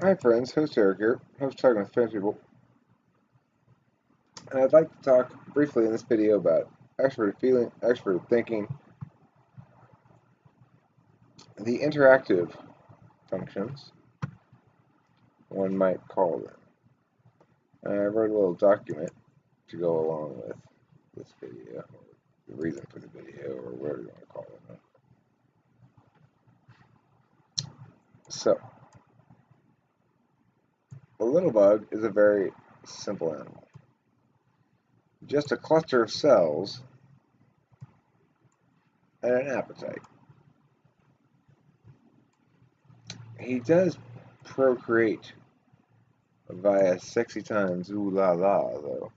Hi friends, host Eric here, host Talking with Famous People, and I'd like to talk briefly in this video about extroverted feeling, extroverted thinking, the interactive functions, one might call them. I wrote a little document to go along with this video, or the reason for the video, or whatever you want to call it. So, a little bug is a very simple animal. Just a cluster of cells and an appetite. He does procreate via sexy times, ooh la la, though.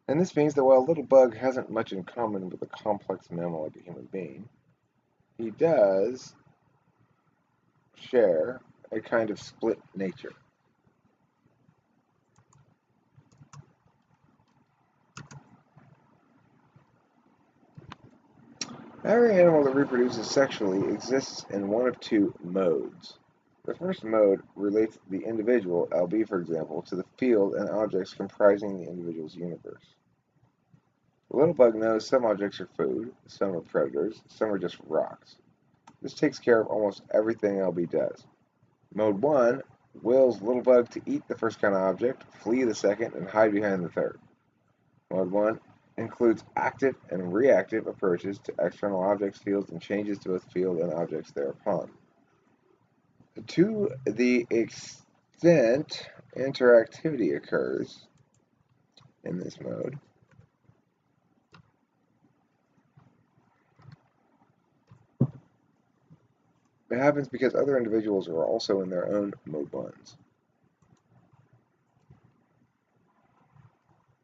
And this means that while a little bug hasn't much in common with a complex mammal like a human being, he does share a kind of split nature. Every animal that reproduces sexually exists in one of two modes. The first mode relates the individual, LB for example, to the field and objects comprising the individual's universe. The little bug knows some objects are food, some are predators, some are just rocks. This takes care of almost everything LB does. Mode 1 wills little bug to eat the first kind of object, flee the second, and hide behind the third. Mode 1 includes active and reactive approaches to external objects, fields, and changes to both field and objects thereupon. To the extent interactivity occurs in this mode, it happens because other individuals are also in their own mode 1s.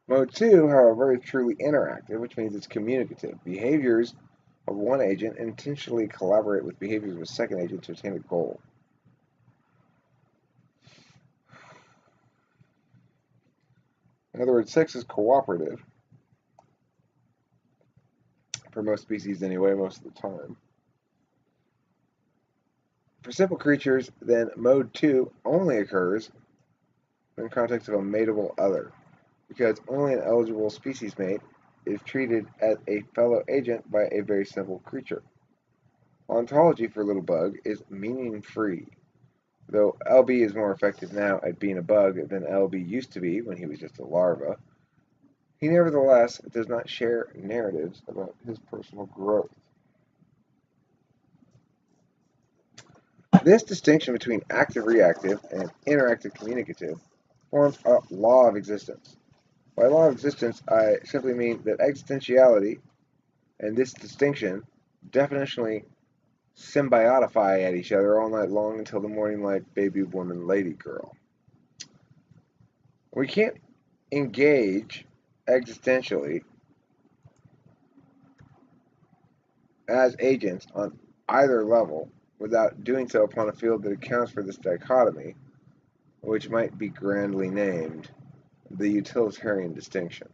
Mode 2, however, is truly interactive, which means it's communicative. Behaviors of one agent intentionally collaborate with behaviors of a second agent to attain a goal. In other words, sex is cooperative, for most species anyway, most of the time. For simple creatures, then mode 2 only occurs in the context of a mateable other, because only an eligible species mate is treated as a fellow agent by a very simple creature. Ontology for little bug is meaning-free. Though LB is more effective now at being a bug than LB used to be when he was just a larva, he nevertheless does not share narratives about his personal growth. This distinction between active-reactive and interactive-communicative forms a law of existence. By law of existence, I simply mean that existentiality and this distinction definitionally symbiotify at each other all night long until the morning light, baby, woman, lady, girl. We can't engage existentially as agents on either level without doing so upon a field that accounts for this dichotomy, which might be grandly named the utilitarian distinction.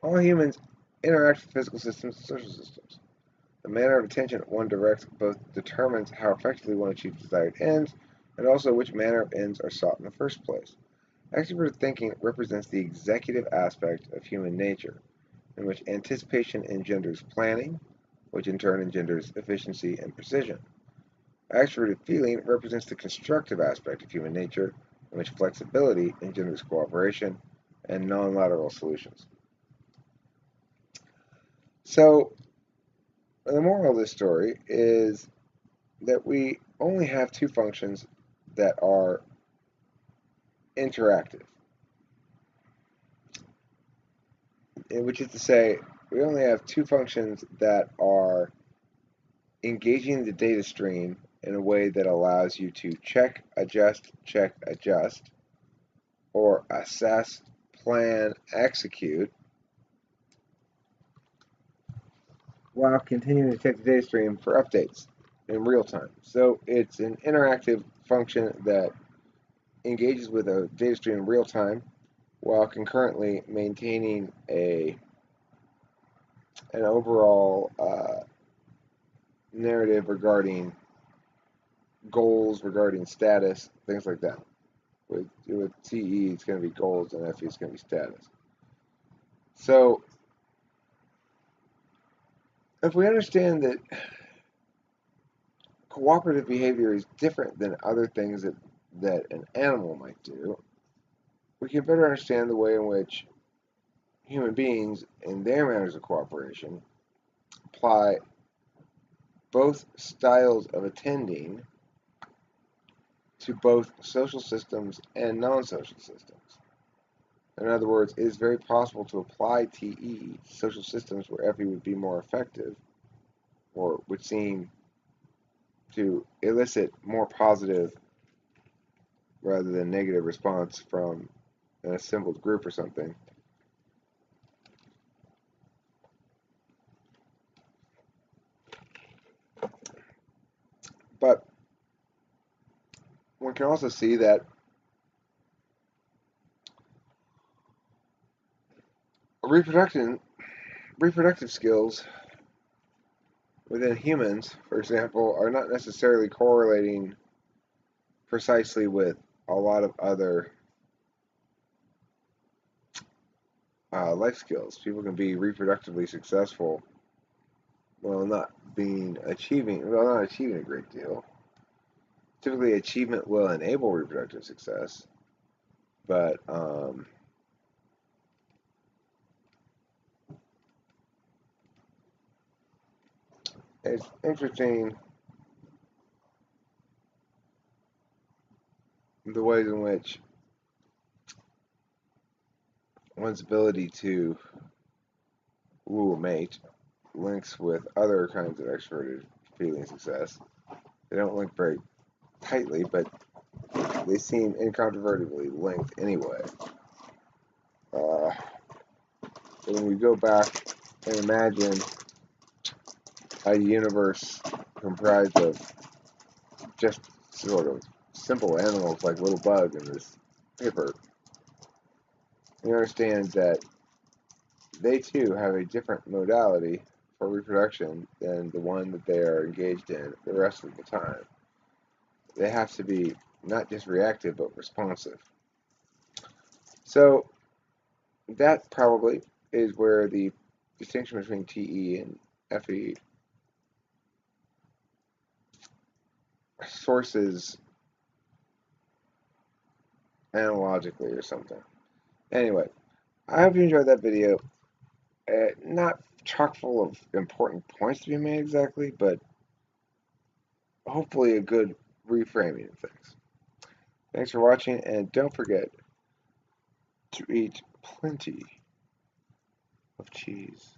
All humans interact with physical systems and social systems. The manner of attention one directs both determines how effectively one achieves desired ends, and also which manner of ends are sought in the first place. Extroverted thinking represents the executive aspect of human nature, in which anticipation engenders planning, which in turn engenders efficiency and precision. Extroverted feeling represents the constructive aspect of human nature, in which flexibility engenders cooperation and non-lateral solutions. So, the moral of this story is that we only have two functions that are interactive, which is to say, we only have two functions that are engaging the data stream in a way that allows you to check, adjust, or assess, plan, execute, while continuing to check the data stream for updates in real time. So it's an interactive function that engages with a data stream in real time while concurrently maintaining an overall narrative regarding goals regarding status, things like that. With TE, it's going to be goals, and FE is going to be status. So, if we understand that cooperative behavior is different than other things that an animal might do, we can better understand the way in which human beings, in their manners of cooperation, apply both styles of attending to both social systems and non-social systems. In other words, it is very possible to apply TE to social systems where FE would be more effective, or would seem to elicit more positive rather than negative response from an assembled group or something. But one can also see that reproductive skills within humans, for example, are not necessarily correlating precisely with a lot of other life skills. People can be reproductively successful while not achieving a great deal. Typically, achievement will enable reproductive success, but it's interesting the ways in which one's ability to woo a mate links with other kinds of extroverted feeling success. They don't link very tightly, but they seem incontrovertibly linked anyway. So when we go back and imagine a universe comprised of just sort of simple animals like little bug in this paper, we understand that they too have a different modality for reproduction than the one that they are engaged in the rest of the time. They have to be not just reactive but responsive. So that probably is where the distinction between TE and FE sources analogically or something. Anyway, I hope you enjoyed that video. Not chock full of important points to be made exactly, but hopefully a good reframing of things. Thanks for watching, and don't forget to eat plenty of cheese.